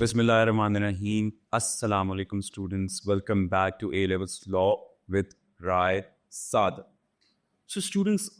Bismillahirrahmanirrahim. Assalamu alaikum students. Welcome back to A Levels Law with Rai Saad. So students,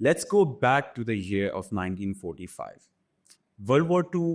Let's go back to the year of 1945. World War II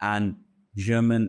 and German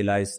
allies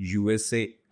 USA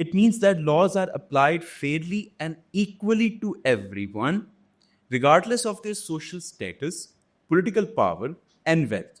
It means that laws are applied fairly and equally to everyone, regardless of their social status, political power, and wealth.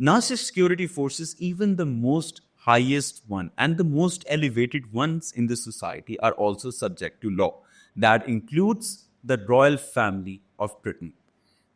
not just security forces, even the most highest one and the most elevated ones in the society are also subject to law. That includes the royal family of Britain.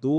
2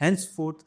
henceforth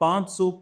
500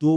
2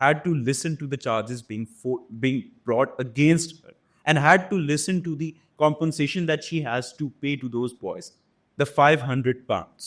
had to listen to the charges being brought against her, and had to listen to the compensation that she has to pay to those boys, the 500 pounds.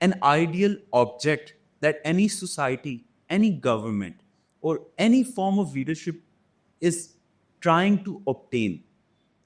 an ideal object that any society, any government, or any form of leadership is trying to obtain.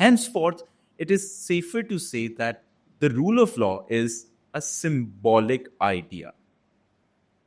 Henceforth, it is safer to say that the rule of law is a symbolic idea.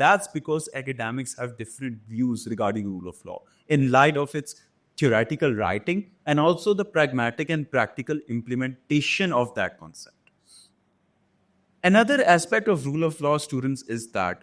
That's because academics have different views regarding rule of law in light of its theoretical writing and also the pragmatic and practical implementation of that concept. Another aspect of rule of law, students, is that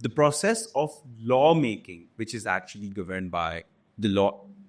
the process of law making, which is actually governed by the law,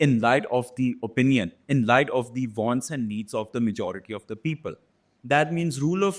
in light of the opinion, in light of the wants and needs of the majority of the people. That means rule of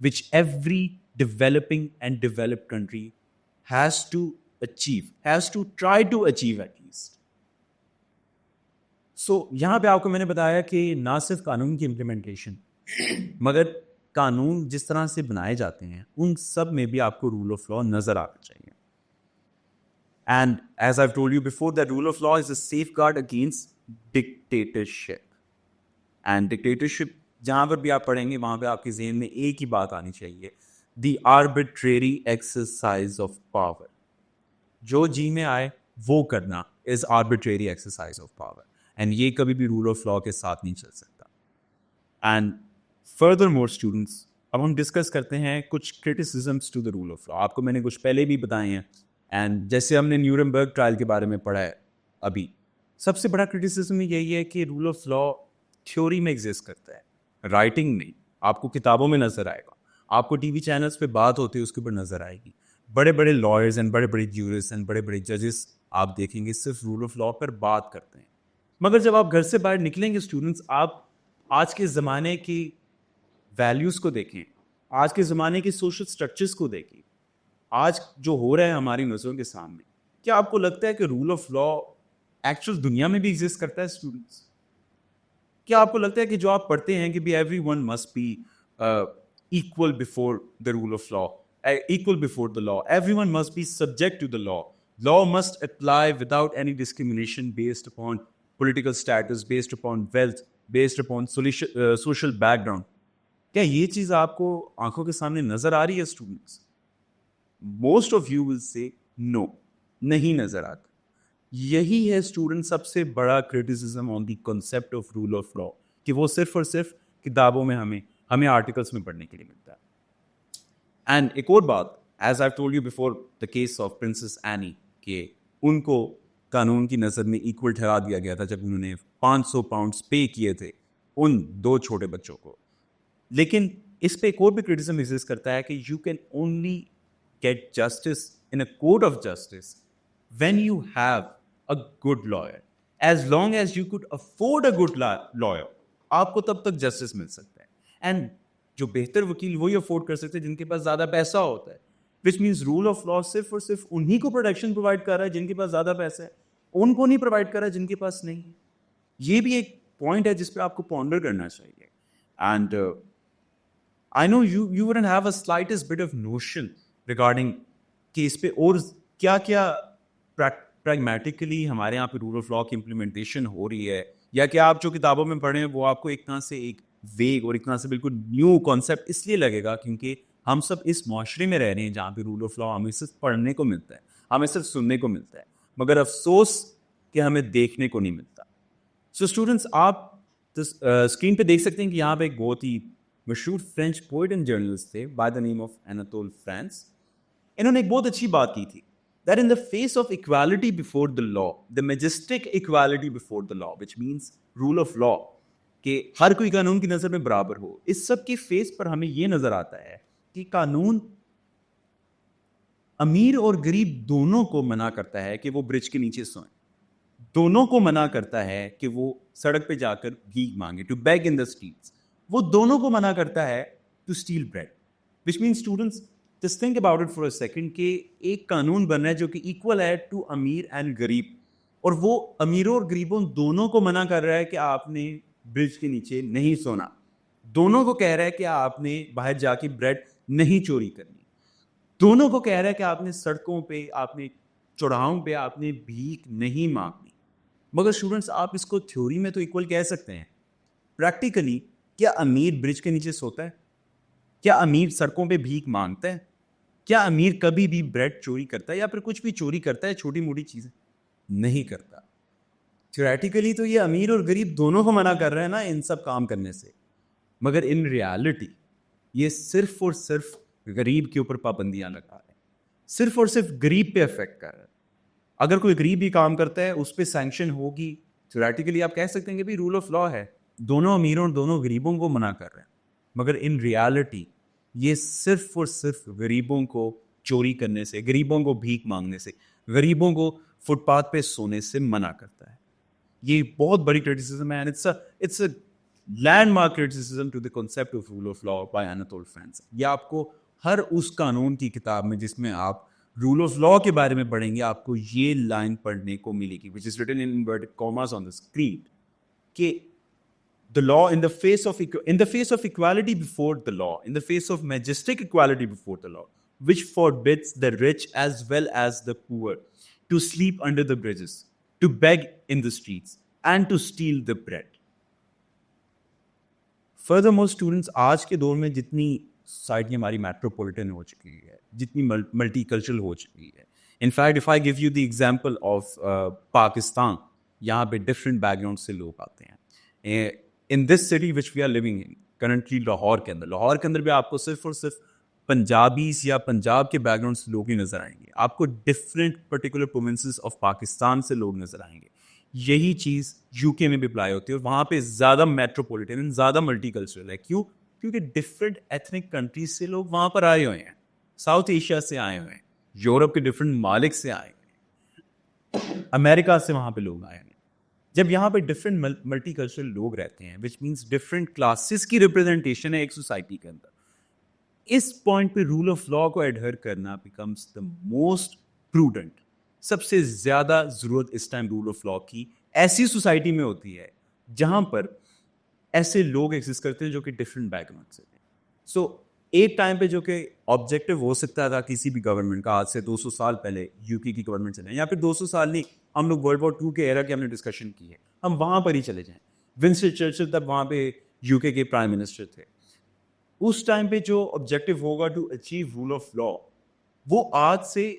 which every developing and developed country has to achieve, has to try to achieve at least. سو یہاں پہ آپ کو میں نے بتایا کہ نہ صرف قانون کی امپلیمنٹیشن مگر قانون جس طرح سے بنائے جاتے ہیں ان سب میں بھی آپ کو رول آف لا نظر آنا چاہیے. And as I told you before that rule of law is a safeguard against dictatorship. And dictatorship جہاں پر بھی آپ پڑھیں گے وہاں پہ آپ کے ذہن میں ایک ہی بات آنی چاہیے, the arbitrary exercise of power. جو جی میں آئے وہ کرنا is arbitrary exercise of power, and یہ کبھی بھی رول آف لا کے ساتھ نہیں چل سکتا. اینڈ فردر مور اسٹوڈنٹس, اب ہم ڈسکس کرتے ہیں کچھ criticisms to the rule of law. آپ کو میں نے کچھ پہلے بھی بتائے ہیں, اینڈ جیسے ہم نے نیورنبرگ ٹرائل کے بارے میں پڑھا ہے ابھی, سب سے بڑا کرٹیسزم یہی ہے کہ رول آف لا تھیوری میں ایگزسٹ کرتا ہے, رائٹنگ نہیں. آپ کو کتابوں میں نظر آئے گا, آپ کو ٹی وی چینلز پہ بات ہوتی ہے اس کے اوپر نظر آئے گی. بڑے بڑے لائرز اینڈ بڑے بڑے جیورسٹ اینڈ بڑے بڑے ججز آپ دیکھیں گے صرف رول آف لا پر بات کرتے ہیں. مگر جب آپ گھر سے باہر نکلیں گے اسٹوڈنٹس, آپ آج کے زمانے کی ویلیوز کو دیکھیں, آج کے زمانے کے سوشل اسٹرکچرس کو دیکھیں, آج جو ہو رہا ہے ہماری نظروں کے سامنے, کیا آپ کو لگتا ہے کہ رول آف لا ایکچوئل دنیا میں بھی ایگزسٹ کرتا ہے اسٹوڈنٹس؟ کیا آپ کو لگتا ہے کہ جو آپ پڑھتے ہیں کہ بھی everyone must be equal before the rule of law, equal before the law, everyone must be subject to the law, law must apply without any discrimination based upon political status, based upon wealth, based upon social background. کیا یہ چیز آپ کو آنکھوں کے سامنے نظر آ رہی ہے students? Most of you will سے نو, نہیں نظر آتا. یہی ہے اسٹوڈنٹ سب سے بڑا criticism on the concept of rule of law, کہ وہ صرف اور صرف کتابوں میں ہمیں آرٹیکلس میں پڑھنے کے لیے ملتا ہے. اینڈ ایک اور بات, as I told you before the case of princess any, کہ ان کو قانون کی نظر میں ایکول ٹھہرا دیا گیا تھا جب انہوں نے 500 پاؤنڈس پے کیے تھے ان 2 چھوٹے بچوں کو. لیکن اس پہ ایک اور بھی کرٹیسزم ایگزسٹ کرتا ہے کہ you can only get justice in a court of justice when you have a good lawyer. As long as you could afford a good lawyer, آپ کو تب تک جسٹس مل سکتا ہے. اینڈ جو بہتر وکیل وہی افورڈ کر سکتے ہیں جن کے پاس زیادہ پیسہ ہوتا ہے, which means rule of law صرف اور صرف انہی کو پروٹیکشن پرووائڈ کر رہا ہے جن کے پاس زیادہ پیسہ ہے, ان کو نہیں پرووائڈ کر رہا ہے جن کے پاس نہیں. یہ بھی ایک پوائنٹ ہے جس پہ آپ کو پونڈر کرنا چاہیے. And I know you wouldn't have a slightest bit of notion regarding کہ اس پہ اور کیا کیا پریگمیٹیکلی ہمارے یہاں پہ رول آف لا کی امپلیمنٹیشن ہو رہی ہے, یا کہ آپ جو کتابوں میں پڑھیں وہ آپ کو ایک طرح سے ایک ویگ اور ایک طرح سے بالکل نیو کانسیپٹ اس لیے لگے گا کیونکہ ہم سب اس معاشرے میں رہ رہے ہیں جہاں پہ رول آف لا ہمیں صرف پڑھنے کو ملتا ہے, ہمیں صرف سننے کو ملتا ہے, مگر افسوس کہ ہمیں دیکھنے کو نہیں ملتا. سو اسٹوڈنٹس, آپ اسکرین پہ دیکھ سکتے ہیں کہ یہاں پہ ایک بہت ہی مشہور فرینچ پوئٹ اینڈ جرنلسٹ تھے by the name of Anatole France. انہوں نے ایک بہت اچھی بات کی تھی, that in the face of equality before the law, the majestic equality before the law, which means rule of law, کہ ہر کوئی قانون کی نظر میں برابر ہو, اس سب کے فیس پر ہمیں یہ نظر آتا ہے کہ قانون امیر اور غریب دونوں کو منع کرتا ہے کہ وہ برج کے نیچے سوئیں, دونوں کو منع کرتا ہے کہ وہ سڑک پہ جا کر بھیک مانگے, to beg in the streets, وہ دونوں کو منع کرتا ہے to steal bread. Which means students just think about it for a second کہ ایک قانون بن رہا ہے جو کہ ایکول ہے ٹو امیر اینڈ غریب, اور وہ امیروں اور غریبوں دونوں کو منع کر رہا ہے کہ آپ نے برج کے نیچے نہیں سونا, دونوں کو کہہ رہا ہے کہ آپ نے باہر جا کے بریڈ نہیں چوری کرنی, دونوں کو کہہ رہا ہے کہ آپ نے سڑکوں پہ, آپ نے چوراہوں پہ آپ نے بھیک نہیں مانگنی. مگر اسٹوڈنٹس آپ اس کو تھیوری میں تو ایکول کہہ سکتے ہیں, پریکٹیکلی کیا امیر برج کے نیچے سوتا ہے؟ کیا امیر سڑکوں پہ بھیک مانگتا ہے؟ کیا امیر کبھی بھی بریڈ چوری کرتا ہے یا پھر کچھ بھی چوری کرتا ہے, چھوٹی موٹی چیزیں؟ نہیں کرتا. تھیوریٹیکلی تو یہ امیر اور غریب دونوں کو منع کر رہے ہیں نا ان سب کام کرنے سے, مگر ان ریالٹی یہ صرف اور صرف غریب کے اوپر پابندیاں لگا رہے ہیں, صرف اور صرف غریب پہ افیکٹ کر رہے ہیں. اگر کوئی غریب بھی کام کرتا ہے اس پہ سینکشن ہوگی, تھیوریٹیکلی آپ کہہ سکتے ہیں کہ بھی رول آف لا ہے, دونوں امیروں اور دونوں غریبوں کو منع کر رہے ہیں, مگر ان ریالٹی یہ صرف اور صرف غریبوں کو چوری کرنے سے, غریبوں کو بھیک مانگنے سے, غریبوں کو فٹ پاتھ پہ سونے سے منع کرتا ہے. یہ بہت بڑی کرٹیسزم ہے, it's a landmark criticism to the concept of rule of law by Anatole France. یہ آپ کو ہر اس قانون کی کتاب میں جس میں آپ رول آف لا کے بارے میں پڑھیں گے آپ کو یہ لائن پڑھنے کو ملے گی, which is written in inverted commas on the screen. کہ the law in the face of equality before the law, in the face of majestic equality before the law, which forbids the rich as well as the poor to sleep under the bridges, to beg in the streets, and to steal the bread. Furthermore, students, آج کے دور میں جتنی society ہماری metropolitan ہو چکی ہے, جتنی multi cultural ہو چکی ہے, in fact if I give you the example of Pakistan, یہاں پہ ڈفرینٹ بیک گراؤنڈ سے لوگ آتے ہیں. In this city which we are living in currently, Lahore کے اندر بھی آپ کو صرف اور صرف پنجابیز یا پنجاب کے بیک گراؤنڈ سے لوگ ہی نظر آئیں گے. آپ کو different particular provinces of Pakistan سے لوگ نظر آئیں گے. یہی چیز یو کے میں بھی اپلائی ہوتی ہے, اور وہاں پہ زیادہ میٹروپولیٹن, زیادہ ملٹی کلچرل ہے. کیوں؟ کیونکہ ڈفرینٹ ایتھنک کنٹریز سے لوگ وہاں پر آئے ہوئے ہیں, ساؤتھ ایشیا سے آئے ہوئے ہیں, یورپ کے ڈفرینٹ ممالک سے آئے ہوئے ہیں, امریکہ سے وہاں پہ لوگ آئے ہیں. جب یہاں پہ ڈفرینٹ ملٹی کلچرل لوگ رہتے ہیں, وچ مینس ڈفرینٹ کلاسز کی ریپرزنٹیشن ہے ایک سوسائٹی کے اندر, اس پوائنٹ پہ رول آف لا کو ایڈہر کرنا بیکمس دا موسٹ پروڈنٹ. سب سے زیادہ ضرورت اس ٹائم رول آف لا کی ایسی سوسائٹی میں ہوتی ہے جہاں پر ایسے لوگ ایگزسٹ کرتے ہیں جو کہ ڈفرینٹ بیک گراؤنڈ سے ہیں. سو ایک ٹائم پہ جو کہ آبجیکٹیو ہو سکتا تھا کسی بھی گورنمنٹ کا, آج سے 200 سال پہلے یو کی گورنمنٹ چلے, یا پھر 200 سال نہیں, ہم لوگ ورلڈ وار 2 کے ایرا کی ہم نے ڈسکشن کی ہے, ہم وہاں پر ہی چلے جائیں. ونسٹن چرچل تب وہاں پہ یو کے پرائم منسٹر تھے. اس ٹائم پہ جو آبجیکٹیو ہوگا to achieve rule of law, وہ آج سے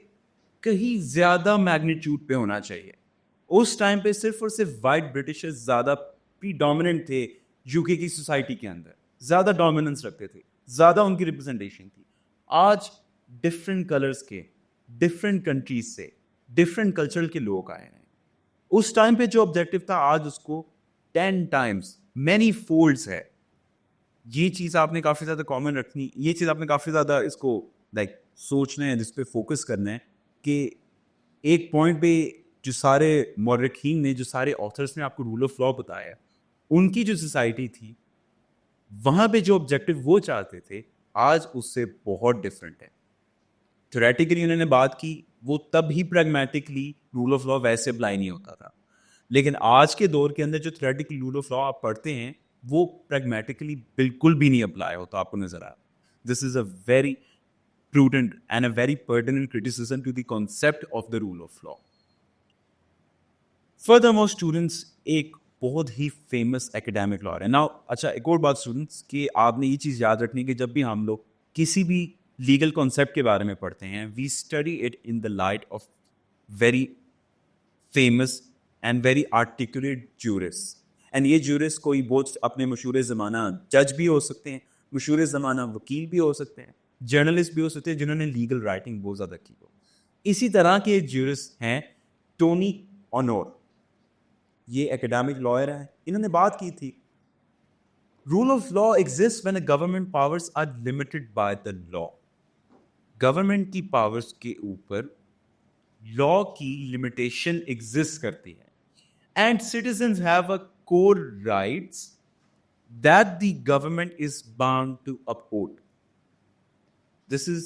کہیں زیادہ میگنیٹیوڈ پہ ہونا چاہیے. اس ٹائم پہ صرف اور صرف وائٹ برٹشرز زیادہ پری ڈومیننٹ تھے یو کے کی سوسائٹی کے اندر, زیادہ ڈومیننس رکھتے تھے, زیادہ ان کی ریپرزنٹیشن تھی. آج ڈفرینٹ کلرز کے, ڈفرینٹ کنٹریز سے, ڈفرینٹ کلچر کے لوگ آئے ہیں. اس ٹائم پہ جو آبجیکٹیو تھا آج اس کو 10 ٹائمز مینی فولڈز ہے. یہ چیز آپ نے کافی زیادہ کامن رکھنی, یہ چیز آپ نے کافی زیادہ اس کو لائک سوچنا ہے, جس پہ فوکس کرنا ہے کہ ایک پوائنٹ پہ جو سارے مورخین نے, جو سارے آتھرس نے آپ کو رول آف لا بتایا, ان کی جو سوسائٹی تھی وہاں پہ جو آبجیکٹیو وہ چاہتے تھے آج اس سے بہت ڈفرینٹ ہے. تھیوریٹیکلی انہوں نے بات کی, وہ تب ہی پریگمیٹکلی رول آف لا ویسے اپلائی نہیں ہوتا تھا, لیکن آج کے دور کے اندر جو تھیوریٹیکل رول آف لا آپ پڑھتے ہیں وہ پریگمیٹکلی بالکل بھی نہیں اپلائی ہوتا, آپ کو نظر آیا. This is a very prudent and a very pertinent criticism to the concept of the rule of law. Furthermore, students, ایک بہت ہی فیمس اکیڈیمک لا ہے. Now, اچھا ایک اور بات اسٹوڈنٹس, کہ آپ نے یہ چیز یاد رکھنی ہے کہ جب بھی ہم لوگ کسی بھی لیگل کانسیپٹ کے بارے میں پڑھتے ہیں, we study it in the light of very famous and very articulate jurists. And یہ jurists کوئی بہت اپنے مشہور زمانہ جج بھی ہو سکتے ہیں, مشہور زمانہ وکیل بھی ہو سکتے ہیں, جرنلسٹ بھی ہو سکتے ہیں جنہوں نے لیگل رائٹنگ بہت زیادہ کی ہو. اسی طرح کے جورسٹ ہیں ٹونی اونور, یہ اکیڈیمک لائر ہیں. انہوں نے بات کی تھی rule of law exist when a government powers are limited by the law. Government کی پاورز کے اوپر لا کی لمیٹیشن ایگزسٹ کرتی ہے, and citizens have a core rights that the government is bound to uphold. This is,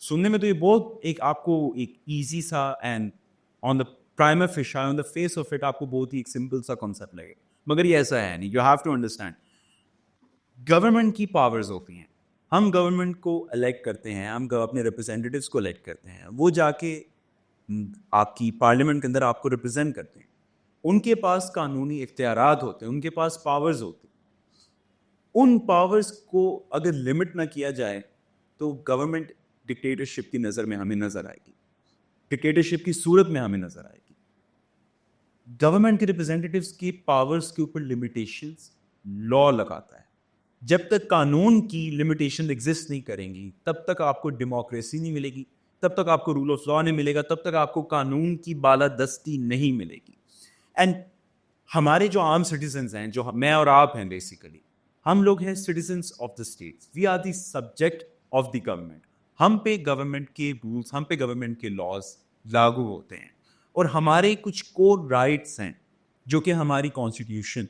سننے میں تو یہ بہت ایک آپ کو ایک ایزی سا and on the prima facie on the face of it آپ کو بہت ہی ایک سمپل سا کانسیپٹ لگے, مگر یہ ایسا ہے نہیں. You have to understand, government کی پاورز ہوتی ہیں, ہم گورنمنٹ کو الیکٹ کرتے ہیں, ہم اپنے ریپرزینٹیوز کو الیکٹ کرتے ہیں, وہ جا کے آپ کی پارلیمنٹ کے اندر آپ کو ریپرزینٹ کرتے ہیں. ان کے پاس قانونی اختیارات ہوتے ہیں, ان کے پاس پاورز ہوتی ہیں. ان پاورز کو اگر لمٹ نہ کیا جائے تو گورنمنٹ ڈکٹیٹرشپ کی نظر میں ہمیں نظر آئے گی, ڈکٹیٹرشپ کی صورت میں ہمیں نظر آئے گی. گورنمنٹ کے ریپرزینٹیوز کی پاورز کے اوپر لمیٹیشنز لا لگاتا ہے. جب تک قانون کی لمیٹیشن ایگزسٹ نہیں کریں گی تب تک آپ کو ڈیموکریسی نہیں ملے گی, تب تک آپ کو رول آف لا نہیں ملے گا, تب تک آپ کو قانون کی بالادستی نہیں ملے گی. اینڈ ہمارے جو عام سٹیزنز ہیں, جو میں اور آپ ہیں, بیسیکلی ہم لوگ ہیں citizens of the states, we are the subject of the government. ہم پہ گورنمنٹ کے رولس, ہم پہ گورنمنٹ کے لاز لاگو ہوتے ہیں, اور ہمارے کچھ کور رائٹس ہیں جو کہ ہماری کانسٹیٹیوشن,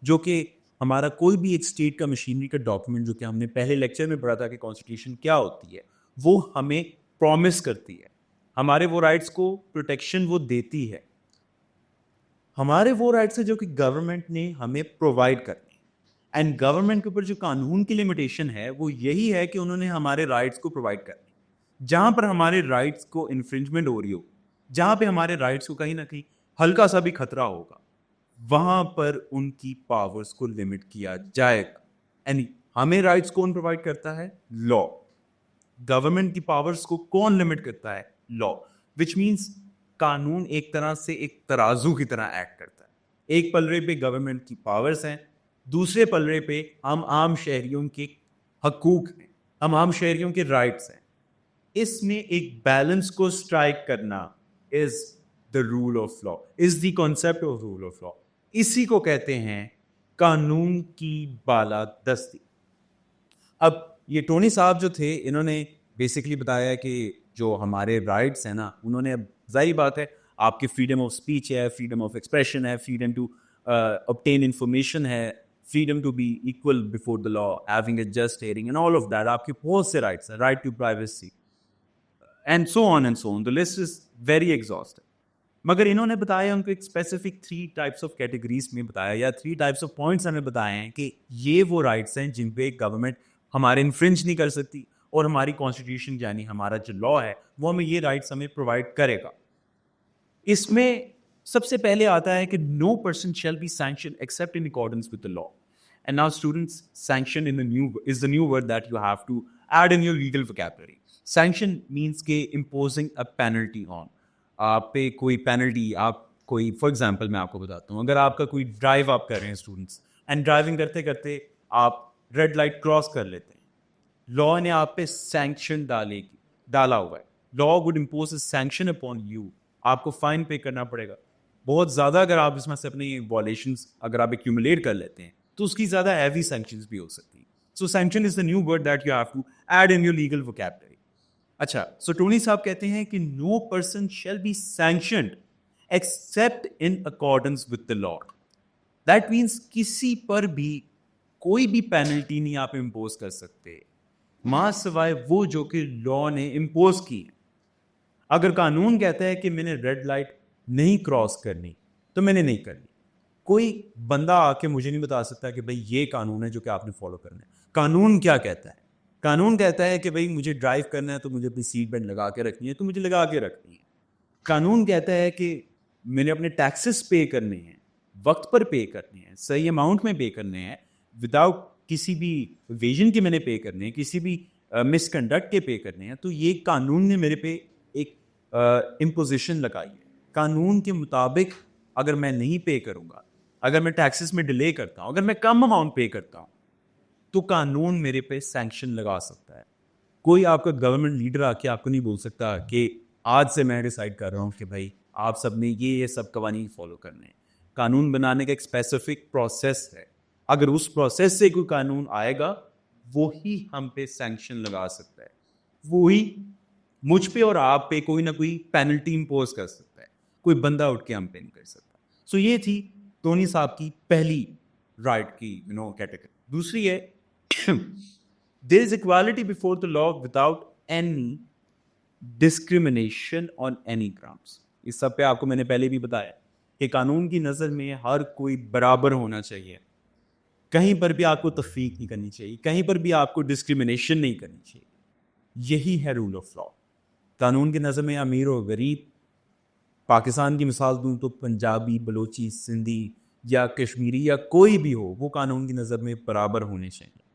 جو کہ ہمارا کوئی بھی ایک اسٹیٹ کا مشینری کا ڈاکیومنٹ, جو کہ ہم نے پہلے لیکچر میں پڑھا تھا کہ کانسٹیٹیوشن کیا ہوتی ہے, وہ ہمیں پرومس کرتی ہے, ہمارے وہ رائٹس کو پروٹیکشن وہ دیتی ہے. ہمارے وہ رائٹس ہیں جو کہ گورنمنٹ نے ہمیں پرووائڈ کرنے. اینڈ گورنمنٹ کے اوپر جو قانون کی لمیٹیشن ہے وہ یہی ہے کہ انہوں نے ہمارے رائٹس کو پرووائڈ کرنے. جہاں پر ہمارے رائٹس کو انفرنجمنٹ ہو رہی ہو, جہاں پہ ہمارے رائٹس کو کہیں نہ کہیں ہلکا سا بھی خطرہ ہوگا, وہاں پر ان کی پاورز کو لمٹ کیا جائے گا. یعنی ہمیں رائٹس کون پرووائڈ کرتا ہے؟ لا. گورنمنٹ کی پاورز کو کون لمٹ کرتا ہے؟ لا. وچ مینس قانون ایک طرح سے ایک ترازو کی طرح ایکٹ کرتا ہے. ایک پلڑے پہ گورنمنٹ کی پاورز ہیں, دوسرے پلڑے پہ ہم عام شہریوں کے حقوق ہیں, ہم عام شہریوں کے رائٹس ہیں. اس میں ایک بیلنس کو اسٹرائک کرنا is the rule of law, is the concept of rule of law. اسی کو کہتے ہیں قانون کی بالادستی. اب یہ ٹونی صاحب جو تھے, انہوں نے بیسکلی بتایا کہ جو ہمارے رائٹس ہیں نا, انہوں نے, اب ظاہر بات ہے آپ کی فریڈم آف اسپیچ ہے, فریڈم آف ایکسپریشن ہے, فریڈم ٹو obtain انفارمیشن ہے, freedom to be equal before the law, having a just hearing and all of that. آپ کے بہت سے رائٹس ہیں, right to privacy and so on and so on. The list is very exhaustive. مگر انہوں نے بتایا, ان کو ایک اسپیسیفک 3 types of categories میں بتایا, یا 3 types of points ہمیں بتائے ہیں کہ یہ وہ رائٹس ہیں جن پہ گورنمنٹ ہمارے انفرنج نہیں کر سکتی, اور ہماری کانسٹیٹیوشن یعنی ہمارا جو لا ہے وہ ہمیں یہ رائٹس ہمیں پرووائڈ کرے گا. اس میں سب سے پہلے آتا ہے کہ no person shall be sanctioned except in accordance with the law. And now students, sanction is the new word that you have to add in your legal vocabulary. Sanction means کہ imposing a penalty on. آپ پہ کوئی penalty, آپ کوئی, for example میں آپ کو بتاتا ہوں, اگر آپ کا کوئی ڈرائیو آپ کر رہے ہیں اسٹوڈنٹس, اینڈ ڈرائیونگ کرتے کرتے آپ ریڈ لائٹ کراس کر لیتے ہیں, لا نے آپ پہ سینکشن ڈالا ہوا ہے. لا would impose a sanction upon you. آپ کو فائن پے کرنا پڑے گا بہت زیادہ. اگر آپ اس میں سے اپنی وائلیشنز اگر آپ ایکیومولیٹ کر لیتے ہیں تو اس کی زیادہ ہیوی سینکشنز بھی ہو سکتی ہیں. So sanction is the new word that you have to add in your legal vocabulary. اچھا, سو ٹونی صاحب کہتے ہیں کہ no person shall be sanctioned except in accordance with the law. That means کسی پر بھی کوئی بھی پینلٹی نہیں آپ امپوز کر سکتے ماں سوائے وہ جو کہ لا نے امپوز کی. اگر قانون کہتا ہے کہ میں نے ریڈ لائٹ نہیں کراس کرنی تو میں نے نہیں کرنی. کوئی بندہ آ کے مجھے نہیں بتا سکتا کہ بھائی یہ قانون ہے جو کہ آپ نے فالو کرنا ہے. قانون کیا کہتا ہے؟ قانون کہتا ہے کہ بھائی مجھے ڈرائیو کرنا ہے تو مجھے اپنی سیٹ بیلٹ لگا کے رکھنی ہے تو مجھے لگا کے رکھنی ہے. قانون کہتا ہے کہ میں نے اپنے ٹیکسز پے کرنے ہیں, وقت پر پے کرنے ہیں, صحیح اماؤنٹ میں پے کرنے ہیں, وداؤٹ کسی بھی ایویژن کے میں نے پے کرنے ہیں, کسی بھی مس کنڈکٹ کے پے کرنے ہیں. تو یہ قانون نے میرے پہ ایک امپوزیشن لگائی ہے. قانون کے مطابق اگر میں نہیں پے کروں گا, اگر میں ٹیکسز میں ڈیلے کرتا ہوں, اگر میں کم اماؤنٹ پے کرتا ہوں, تو قانون میرے پہ سینکشن لگا سکتا ہے. کوئی آپ کا گورنمنٹ لیڈر آ کے آپ کو نہیں بول سکتا کہ آج سے میں ڈیسائیڈ کر رہا ہوں کہ بھائی آپ سب نے یہ سب قوانین فالو کرنے ہیں. قانون بنانے کا ایک اسپیسیفک پروسیس ہے. اگر اس پروسیس سے کوئی قانون آئے گا وہی ہم پہ سینکشن لگا سکتا ہے, وہی مجھ پہ اور آپ پہ کوئی نہ کوئی پینلٹی امپوز کر سکتا ہے. کوئی بندہ اٹھ کے ہم پہ نہیں کر سکتا. سو یہ تھی ٹونی صاحب کی پہلی رائٹ کی کیٹیگری. دوسری ہے there is equality before the law without any discrimination on any grounds. اس سب پہ آپ کو میں نے پہلے بھی بتایا کہ قانون کی نظر میں ہر کوئی برابر ہونا چاہیے. کہیں پر بھی آپ کو تفریق نہیں کرنی چاہیے, کہیں پر بھی آپ کو ڈسکریمنیشن نہیں کرنی چاہیے. یہی ہے رول آف لا. قانون کی نظر میں امیر و غریب, پاکستان کی مثال دوں تو پنجابی, بلوچی, سندھی یا کشمیری یا کوئی بھی ہو, وہ قانون کی نظر میں برابر ہونے چاہیے.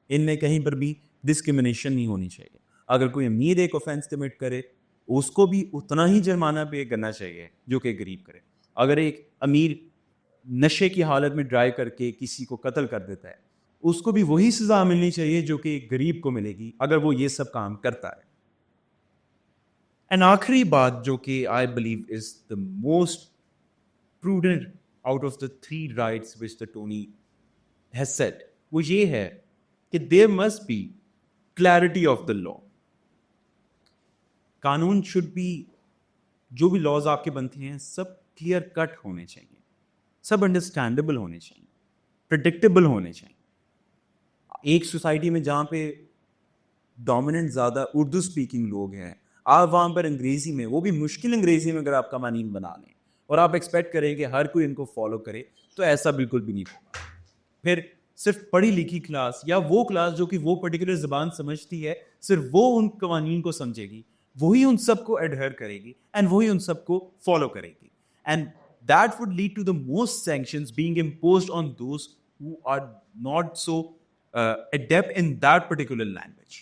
ان میں کہیں پر بھی ڈسکریمنیشن نہیں ہونی چاہیے. اگر کوئی امیر ایک آفینس کمٹ کرے اس کو بھی اتنا ہی جرمانہ پے کرنا چاہیے جو کہ غریب کرے. اگر ایک امیر نشے کی حالت میں ڈرائیو کر کے کسی کو قتل کر دیتا ہے اس کو بھی وہی سزا ملنی چاہیے جو کہ ایک غریب کو ملے گی اگر وہ یہ سب کام کرتا ہے. اینڈ آخری بات جو کہ I believe is the most prudent out of the 3 rights which the Tony has set, وہ یہ ہے کہ there must be clarity of the law. قانون شوڈ بی, جو بھی لاز آپ کے بنتے ہیں سب کلیئر کٹ ہونے چاہیے, سب انڈرسٹینڈیبل ہونے چاہیے, پریڈکٹیبل ہونے چاہیے. ایک سوسائٹی میں جہاں پہ ڈومیننٹ زیادہ اردو اسپیکنگ لوگ ہیں, آپ وہاں پر انگریزی میں, وہ بھی مشکل انگریزی میں اگر آپ قوانین بنا لیں, اور آپ ایکسپیکٹ کریں کہ ہر کوئی ان کو فالو کرے, تو ایسا بالکل بھی نہیں ہوگا. پھر صرف پڑھی لکھی کلاس یا وہ کلاس جو کہ وہ پرٹیکولر زبان سمجھتی ہے, صرف وہ ان قوانین کو سمجھے گی, وہی ان سب کو ایڈہر کرے گی اینڈ وہی ان سب کو فالو کرے گی. And that would lead to the most sanctions being imposed on those who are not so adept in that particular language.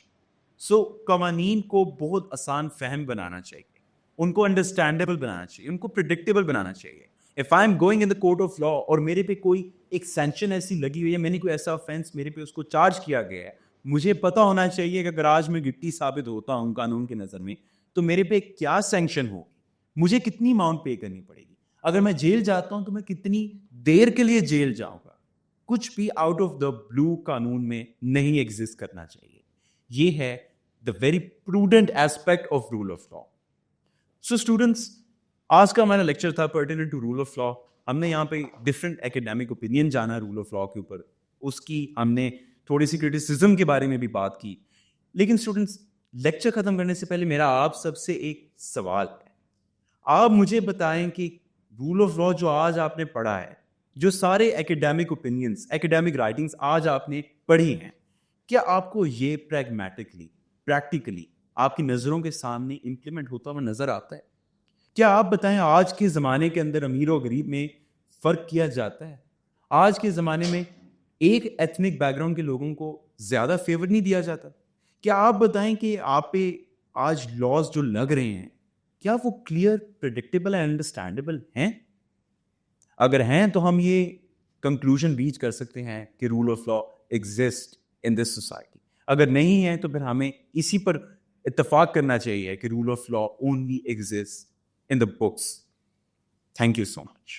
So قوانین کو بہت آسان فہم بنانا چاہیے, ان کو انڈرسٹینڈیبل بنانا چاہیے, ان کو پریڈکٹیبل بنانا چاہیے. If I am going in the court of law اور میرے پہ کوئی ایک سینکشن ایسی لگی ہوئی ہے, میں نے کوئی ایسا آفینس میرے پہ اس کو چارج کیا گیا ہے, مجھے پتا ہونا چاہیے کہ اگر آج میں گٹی ثابت ہوتا ہوں قانون کی نظر میں تو میرے پہ کیا سینکشن ہوگی, مجھے کتنی اماؤنٹ پے کرنی پڑے گی, اگر میں جیل جاتا ہوں تو میں کتنی دیر کے لیے جیل جاؤں گا. کچھ بھی آؤٹ آف دا بلو قانون میں نہیں ایگزسٹ کرنا چاہیے. یہ ہے the very prudent aspect of rule of law. So students, آج کا ہمارا لیکچر تھا pertinent to rule of law. ہم نے یہاں پہ ڈفرینٹ ایکیڈیمک اوپینین جانا رول آف لا کے اوپر, اس کی ہم نے تھوڑی سی کرٹیسزم کے بارے میں بھی بات کی. لیکن اسٹوڈنٹس, لیکچر ختم کرنے سے پہلے میرا آپ سب سے ایک سوال ہے. آپ مجھے بتائیں کہ رول آف لا جو آج آپ نے پڑھا ہے, جو سارے ایکیڈیمک اوپینینس, ایکیڈیمک رائٹنگس آج آپ نے پڑھی ہیں, کیا آپ کو یہ پریگمیٹکلی, پریکٹیکلی آپ کی نظروں کے سامنے امپلیمنٹ ہوتا ہوا نظر آتا ہے؟ کیا آپ بتائیں آج کے زمانے کے اندر امیر و غریب میں فرق کیا جاتا ہے؟ آج کے زمانے میں ایک ایتھنک بیک گراؤنڈ کے لوگوں کو زیادہ فیور نہیں دیا جاتا؟ کیا آپ بتائیں کہ آپ پہ آج لاز جو لگ رہے ہیں, کیا وہ کلیئر, پریڈکٹیبل اینڈ انڈرسٹینڈیبل ہیں؟ اگر ہیں تو ہم یہ کنکلوژن ریچ کر سکتے ہیں کہ rule of law exist in this society. اگر نہیں ہے تو پھر ہمیں اسی پر اتفاق کرنا چاہیے کہ rule of law only exist in the books. Thank you so much.